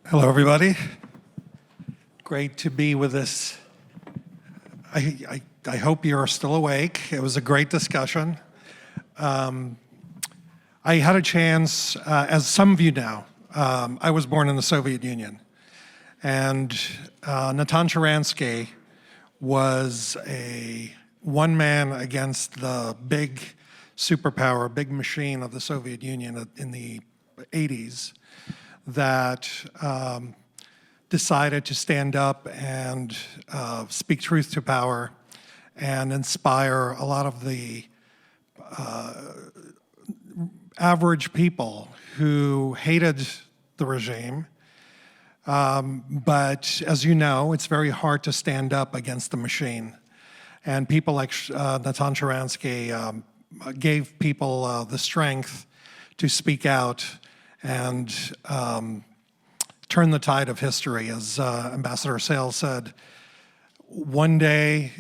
Hello, everybody. Great to be with us. I hope you're still awake. It was a great discussion. I had a chance, as some of you know, I was born in the Soviet Union. And Natan Sharansky was a one man against the big superpower, big machine of the Soviet Union in the 80s that decided to stand up and speak truth to power and inspire a lot of the average people who hated the regime. But as you know, it's very hard to stand up against the machine. And people like Natan Sharansky gave people the strength to speak out and turn the tide of history. As Ambassador Sales said, one day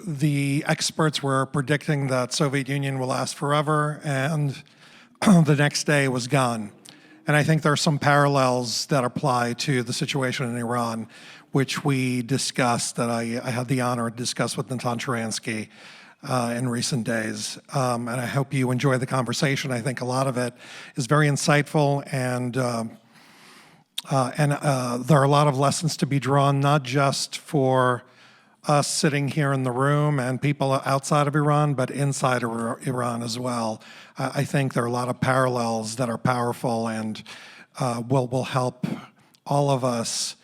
the experts were predicting that Soviet Union will last forever, and the next day it was gone. And I think there are some parallels that apply to the situation in Iran, which we discussed, that I had the honor to discuss with Natan Sharansky in recent days. And I hope you enjoy the conversation. I think a lot of it is very insightful, and there are a lot of lessons to be drawn, not just for us sitting here in the room and people outside of Iran, but inside of Iran as well. I think there are a lot of parallels that are powerful and will help all of us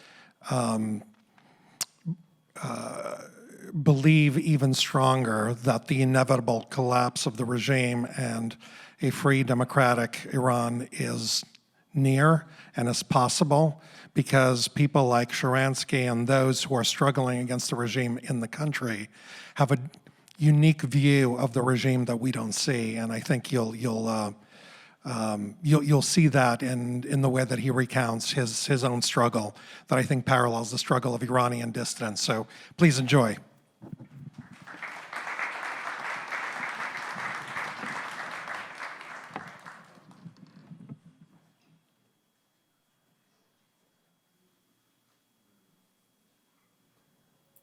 believe even stronger that the inevitable collapse of the regime and a free democratic Iran is near and is possible, because people like Sharansky and those who are struggling against the regime in the country have a unique view of the regime that we don't see, and I think you'll see that in the way that he recounts his own struggle, that I think parallels the struggle of Iranian dissidents. So please enjoy.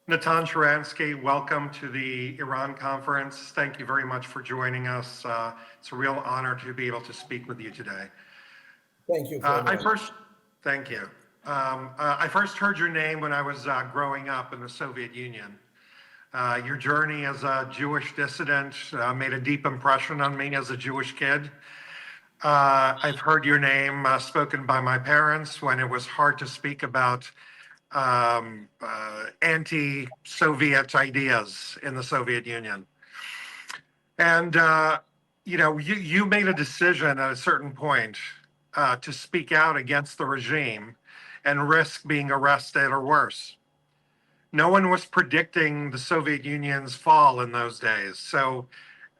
Natan Sharansky, welcome to the Iran conference. Thank you very much for joining us. It's a real honor to be able to speak with you today. Thank you. Thank you. I first heard your name when I was growing up in the Soviet Union. Your journey as a Jewish dissident made a deep impression on me as a Jewish kid. I've heard your name spoken by my parents when it was hard to speak about anti-Soviet ideas in the Soviet Union. And, you made a decision at a certain point to speak out against the regime and risk being arrested or worse. No one was predicting the Soviet Union's fall in those days. So,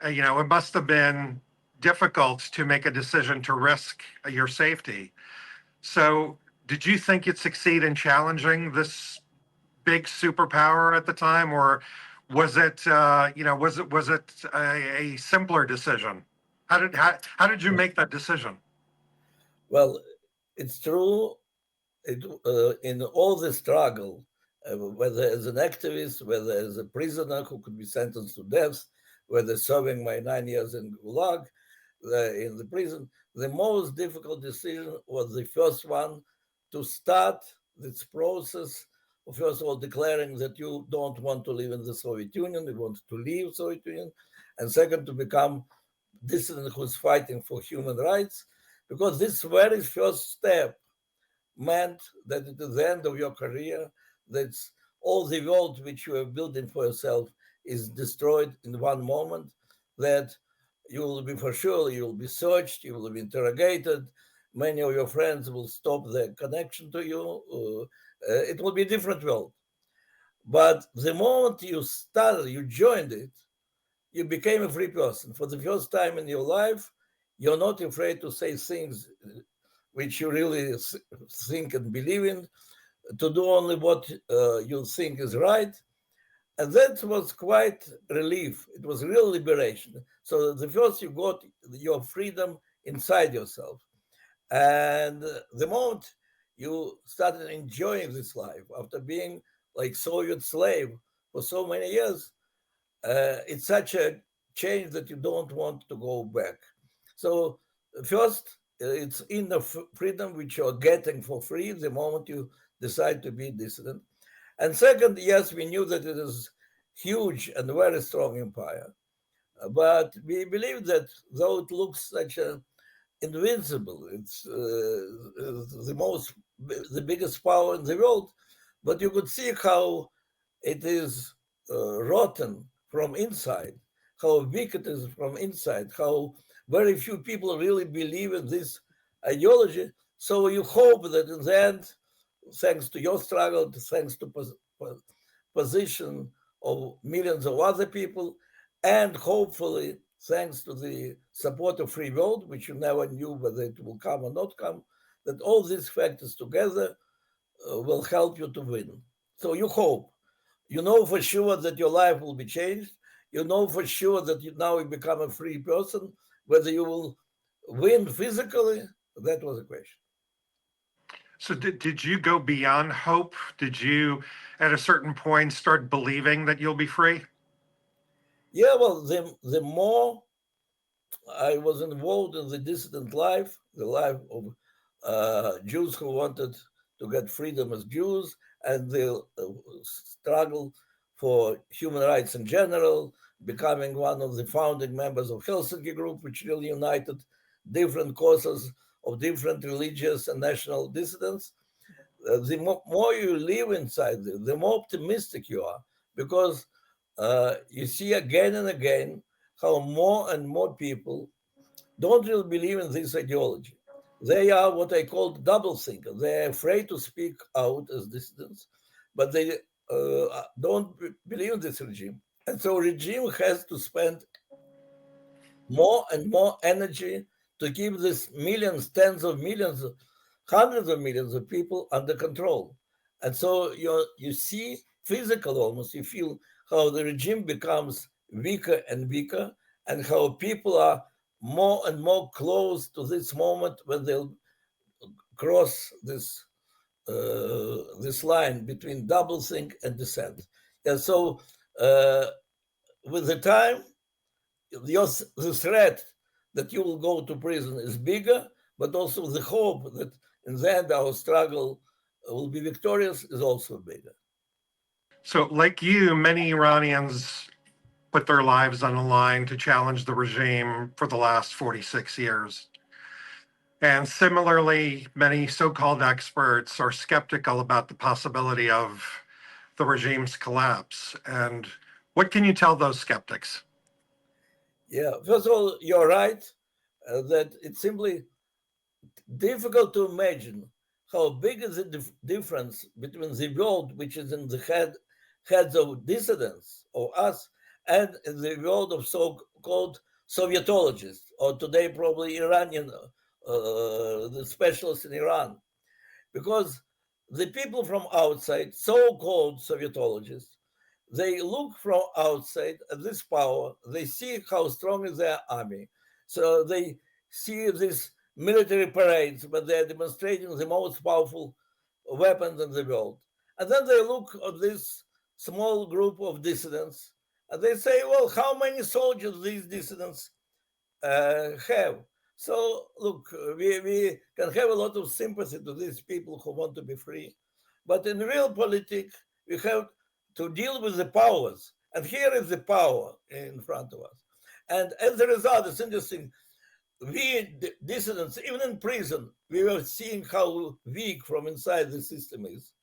it must have been difficult to make a decision to risk your safety. So, did you think you'd succeed in challenging this big superpower at the time, or was it, was it a simpler decision? How did you make that decision? Well, it's true. In all the struggle, whether as an activist, whether as a prisoner who could be sentenced to death, whether serving my 9 years in Gulag, in the prison, the most difficult decision was the first one, to start this process of, first of all, declaring that you don't want to live in the Soviet Union, you want to leave Soviet Union, and second, to become dissident who's fighting for human rights, because this very first step meant that at the end of your career, that all the world which you are building for yourself is destroyed in one moment, that you will be, for sure, you will be searched, you will be interrogated, many of your friends will stop their connection to you. It will be a different world. But the moment you started, you joined it, you became a free person. For the first time in your life, you're not afraid to say things which you really think and believe in, to do only what you think is right. And that was quite relief. It was real liberation. So the first you got your freedom inside yourself. And the moment you started enjoying this life after being like Soviet slave for so many years. It's such a change that you don't want to go back. So first, it's inner freedom which you're getting for free the moment you decide to be dissident. And second, yes, we knew that it is huge and very strong empire. But we believe that though it looks such a invincible, it's the biggest power in the world, but you could see how it is rotten from inside, how weak it is from inside, how very few people really believe in this ideology. So you hope that in the end, thanks to your struggle, thanks to position of millions of other people, and hopefully thanks to the support of free world, which you never knew whether it will come or not come, that all these factors together will help you to win. So you hope. You know for sure that your life will be changed. You know for sure that you become a free person. Whether you will win physically, that was the question. So did you go beyond hope? Did you, at a certain point, start believing that you'll be free? Yeah, well, the more I was involved in the dissident life, the life of Jews who wanted to get freedom as Jews, and the struggle for human rights in general, becoming one of the founding members of Helsinki Group, which really united different causes of different religious and national dissidents. The more you live inside, the more optimistic you are, because you see again and again how more and more people don't really believe in this ideology. They are what I call double thinkers. They're afraid to speak out as dissidents, but they don't believe in this regime. And so regime has to spend more and more energy to keep this millions, tens of millions, hundreds of millions of people under control. And so you see physical almost, you feel how the regime becomes weaker and weaker, and how people are more and more close to this moment when they'll cross this line between doublethink and dissent. And so with the time, the threat that you will go to prison is bigger, but also the hope that in the end our struggle will be victorious is also bigger. So, like you, many Iranians put their lives on the line to challenge the regime for the last 46 years. And similarly, many so-called experts are skeptical about the possibility of the regime's collapse. And what can you tell those skeptics? Yeah, first of all, you're right that it's simply difficult to imagine how big is the difference between the world which is in the heads of dissidents or us and the world of so-called Sovietologists, or today probably Iranian, the specialists in Iran. Because the people from outside, so-called Sovietologists, they look from outside at this power, they see how strong is their army. So they see these military parades where they're demonstrating the most powerful weapons in the world. And then they look at this small group of dissidents and they say, well, how many soldiers these dissidents have? So, look, we can have a lot of sympathy to these people who want to be free. But in real politics, we have to deal with the powers. And here is the power in front of us. And as a result, it's interesting, we dissidents, even in prison, we were seeing how weak from inside the system is.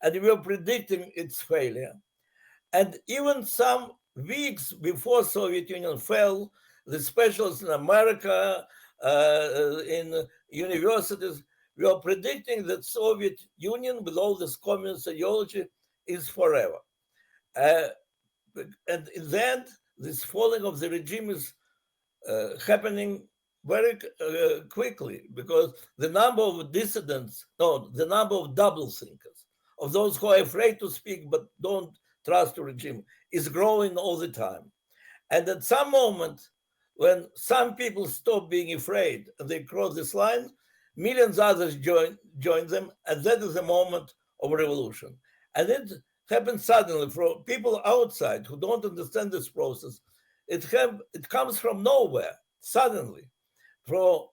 And we were predicting its failure. And even some weeks before Soviet Union fell, the specialists in America, in universities, we are predicting that Soviet Union, with all this communist ideology, is forever. And in the end, this falling of the regime is happening very quickly, because the number of dissidents, no, the number of double thinkers, of those who are afraid to speak but don't trust the regime, is growing all the time. And at some moment, when some people stop being afraid and they cross this line, millions others join them, and that is the moment of revolution. And it happens suddenly for people outside who don't understand this process. It comes from nowhere, suddenly. For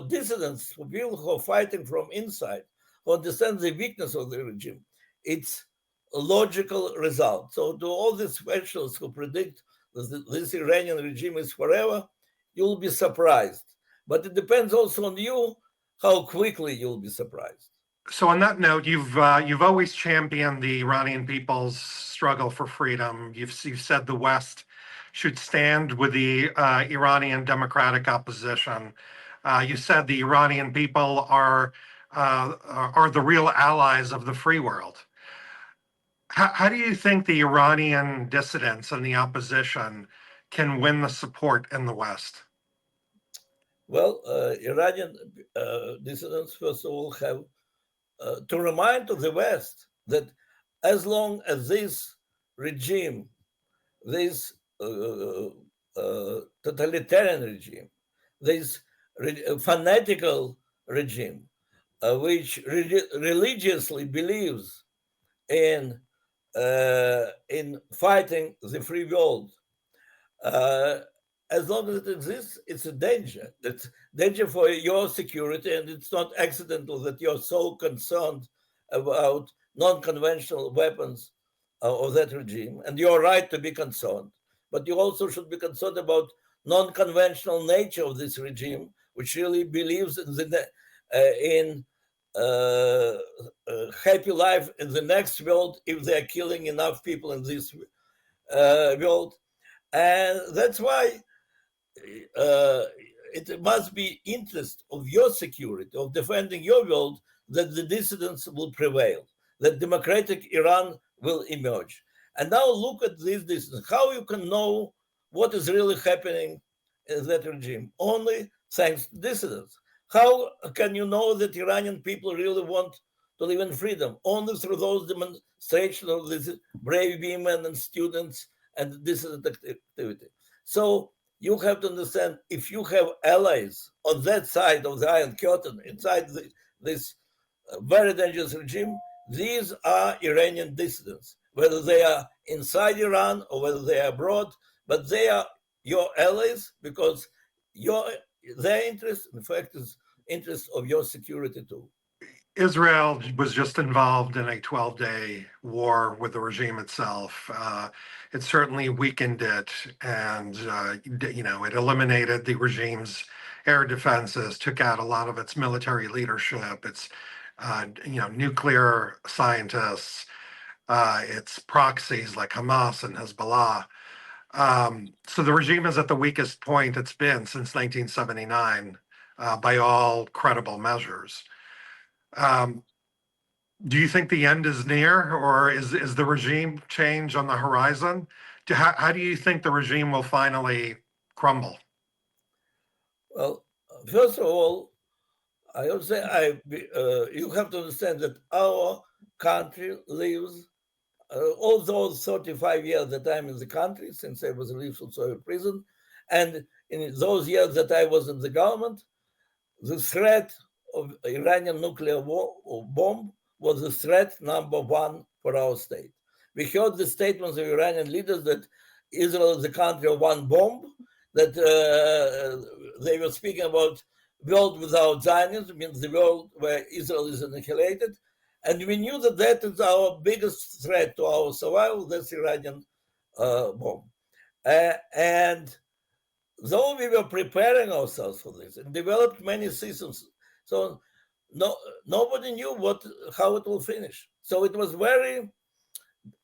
dissidents, for people who are fighting from inside, who understand the weakness of the regime, it's a logical result. So to all these specialists who predict that this Iranian regime is forever, you'll be surprised. But it depends also on you how quickly you'll be surprised. So on that note, you've always championed the Iranian people's struggle for freedom. You've said the West should stand with the Iranian democratic opposition. You said the Iranian people are the real allies of the free world. How do you think the Iranian dissidents and the opposition can win the support in the West? Well, Iranian dissidents, first of all, have to remind to the West that as long as this regime, this totalitarian regime, this fanatical regime, which religiously believes in fighting the free world, as long as it exists, it's a danger. It's danger for your security, and it's not accidental that you're so concerned about non-conventional weapons of that regime. And you're right to be concerned, but you also should be concerned about non-conventional nature of this regime, which really believes in happy life in the next world if they're killing enough people in this world. And that's why it must be interest of your security, of defending your world, that the dissidents will prevail, that democratic Iran will emerge. And now look at this dissidents. How you can know what is really happening in that regime? Only thanks to dissidents. How can you know that Iranian people really want to live in freedom? Only through those demonstrations of these brave women and students and dissident activity. So you have to understand, if you have allies on that side of the Iron Curtain, inside this very dangerous regime, these are Iranian dissidents, whether they are inside Iran or whether they are abroad, but they are your allies because their interest, in fact, is interest of your security too. Israel was just involved in a 12-day war with the regime itself. It certainly weakened it, and it eliminated the regime's air defenses, took out a lot of its military leadership, its nuclear scientists, its proxies like Hamas and Hezbollah. So the regime is at the weakest point it's been since 1979 by all credible measures. Do you think the end is near, or is the regime change on the horizon? How do you think the regime will finally crumble? Well, first of all, I would say you have to understand that our country lives, all those 35 years that I'm in the country, since I was released from Soviet prison, and in those years that I was in the government, the threat of Iranian nuclear bomb was the threat number one for our state. We heard the statements of Iranian leaders that Israel is the country of one bomb, that they were speaking about world without Zionism, means the world where Israel is annihilated. And we knew that that is our biggest threat to our survival, that's Iranian bomb. And though we were preparing ourselves for this and developed many systems, so nobody knew how it will finish. So it was very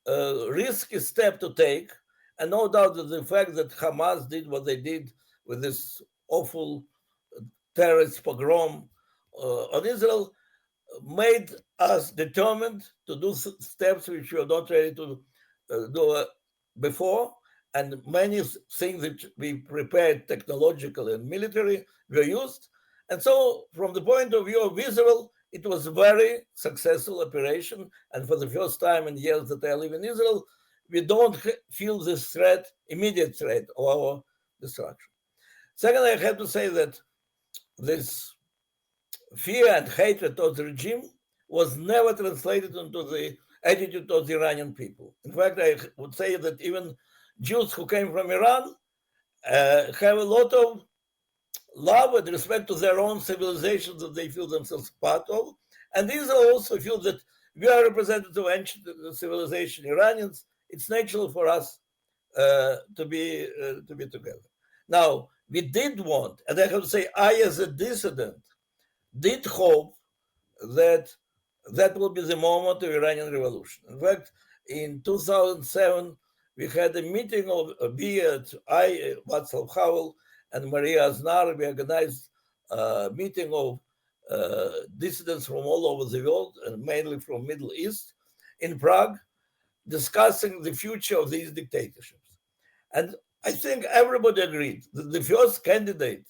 risky step to take, and no doubt that the fact that Hamas did what they did with this awful terrorist pogrom on Israel made us determined to do steps which we were not ready to do before, and many things that we prepared technologically and military were used. And so from the point of view of Israel, it was a very successful operation. And for the first time in years that I live in Israel, we don't feel this threat, immediate threat of our destruction. Second, I have to say that this fear and hatred towards the regime was never translated into the attitude towards the Iranian people. In fact, I would say that even Jews who came from Iran have a lot of love and respect to their own civilizations that they feel themselves part of. And these also feel that we are representatives of ancient civilization, Iranians. It's natural for us to be together. Now, we did want, and I have to say, I as a dissident did hope that that will be the moment of Iranian revolution. In fact, in 2007, we had a meeting of Václav Havel, and Maria Aznar. We organized a meeting of dissidents from all over the world, and mainly from Middle East, in Prague, discussing the future of these dictatorships. And I think everybody agreed that the first candidate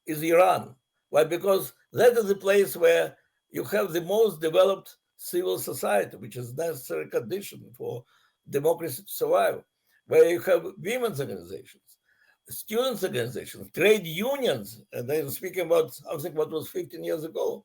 is Iran. Why? Because that is the place where you have the most developed civil society, which is a necessary condition for democracy to survive, where you have women's organizations, students' organizations, trade unions, and I'm speaking about something that was 15 years ago,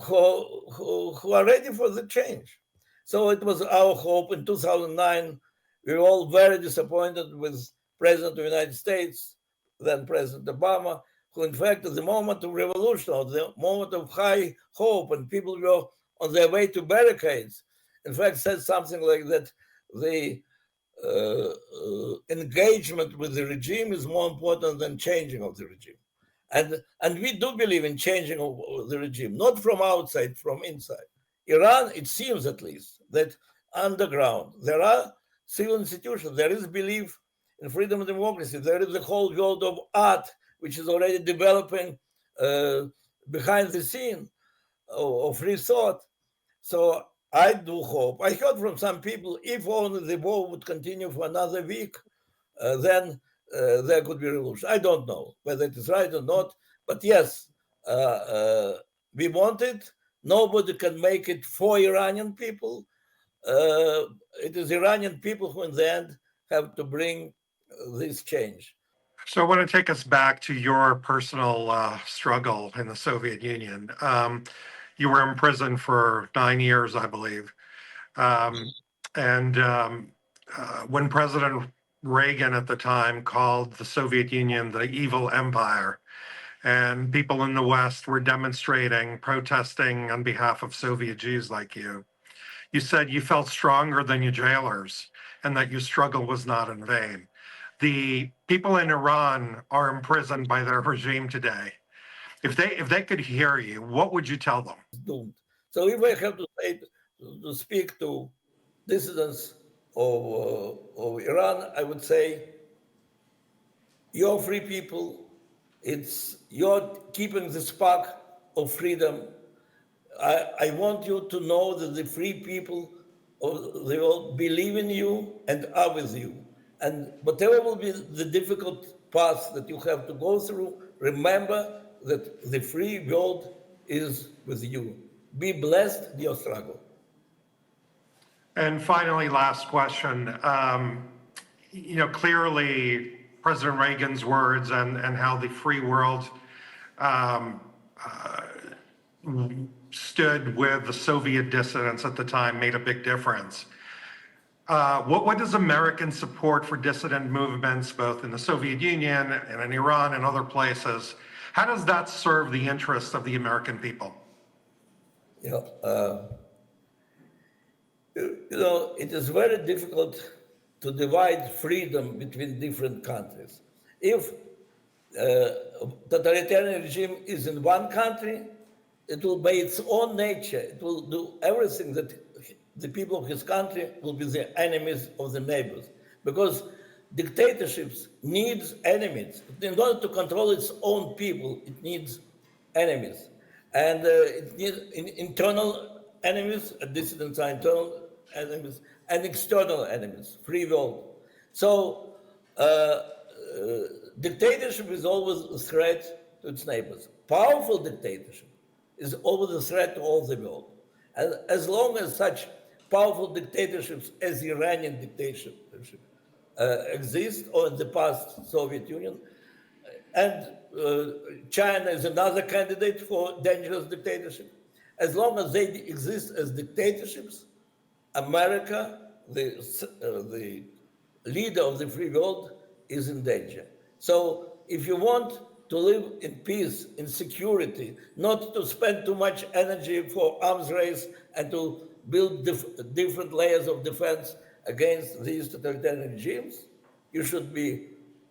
who are ready for the change. So it was our hope. In 2009, we were all very disappointed with President of the United States, then President Obama, who in fact at the moment of revolution, or the moment of high hope, and people were on their way to barricades, in fact said something like that the engagement with the regime is more important than changing of the regime. And we do believe in changing of the regime, not from outside, from inside. Iran, it seems at least, that underground, there are civil institutions, there is belief in freedom and democracy, there is the whole world of art, which is already developing behind the scene of free thought. So I do hope. I heard from some people, if only the war would continue for another week, then there could be revolution. I don't know whether it is right or not, but yes, we want it. Nobody can make it for Iranian people. It is Iranian people who, in the end, have to bring this change. So I want to take us back to your personal struggle in the Soviet Union. You were in prison for 9 years, I believe. When President Reagan at the time called the Soviet Union the evil empire, and people in the West were demonstrating, protesting on behalf of Soviet Jews like you said you felt stronger than your jailers and that your struggle was not in vain. The people in Iran are imprisoned by their regime today. If they could hear you, what would you tell them? Doomed. So if I have to speak to dissidents of Iran, I would say, you're free people. You're keeping the spark of freedom. I want you to know that the free people of the world believe in you and are with you. And whatever will be the difficult path that you have to go through, remember that the free world is with you. Be blessed in your struggle. And finally, last question. Clearly, President Reagan's words and how the free world stood with the Soviet dissidents at the time made a big difference. What does American support for dissident movements, both in the Soviet Union and in Iran and other places, how does that serve the interests of the American people? It is very difficult to divide freedom between different countries. If totalitarian regime is in one country, it will by its own nature, it will do everything that the people of his country will be the enemies of the neighbors. Because dictatorships needs enemies. In order to control its own people, it needs enemies. And it needs internal enemies, dissidents are internal enemies, and external enemies, free will. So dictatorship is always a threat to its neighbors. Powerful dictatorship is always a threat to all the world. And as long as such powerful dictatorships as the Iranian dictatorship exist, or in the past Soviet Union, And China is another candidate for dangerous dictatorship. As long as they exist as dictatorships, America, the leader of the free world, is in danger. So if you want to live in peace, in security, not to spend too much energy for arms race and to build different layers of defense against these totalitarian regimes, you should be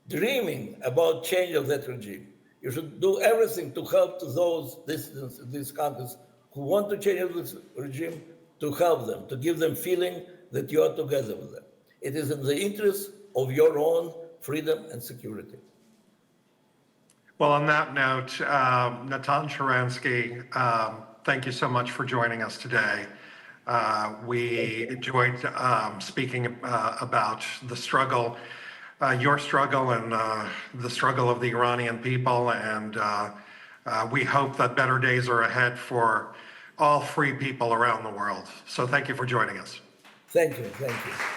dreaming about change of that regime. You should do everything to help those dissidents in these countries who want to change this regime, to help them, to give them feeling that you are together with them. It is in the interest of your own freedom and security. Well, on that note, Natan Sharansky, thank you so much for joining us today. We enjoyed speaking about the struggle, your struggle, and the struggle of the Iranian people, and we hope that better days are ahead for all free people around the world. So thank you for joining us. Thank you. Thank you.